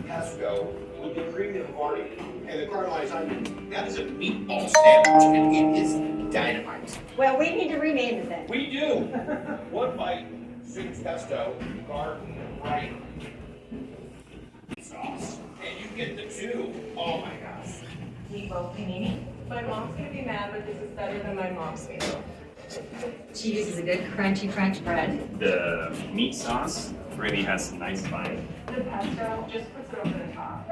pesto with the premium garlic and the caramelized onion. That is a meatball sandwich, and it is dynamite. Well, we need to rename it then. We do. One bite, sweet pesto, garden right sauce, and you get the two. Oh my gosh. Meatball panini. My mom's gonna be mad, but this is better than my mom's meatball. She uses a good crunchy crunch bread. The meat sauce really has a nice bite. The pesto just puts it over the top.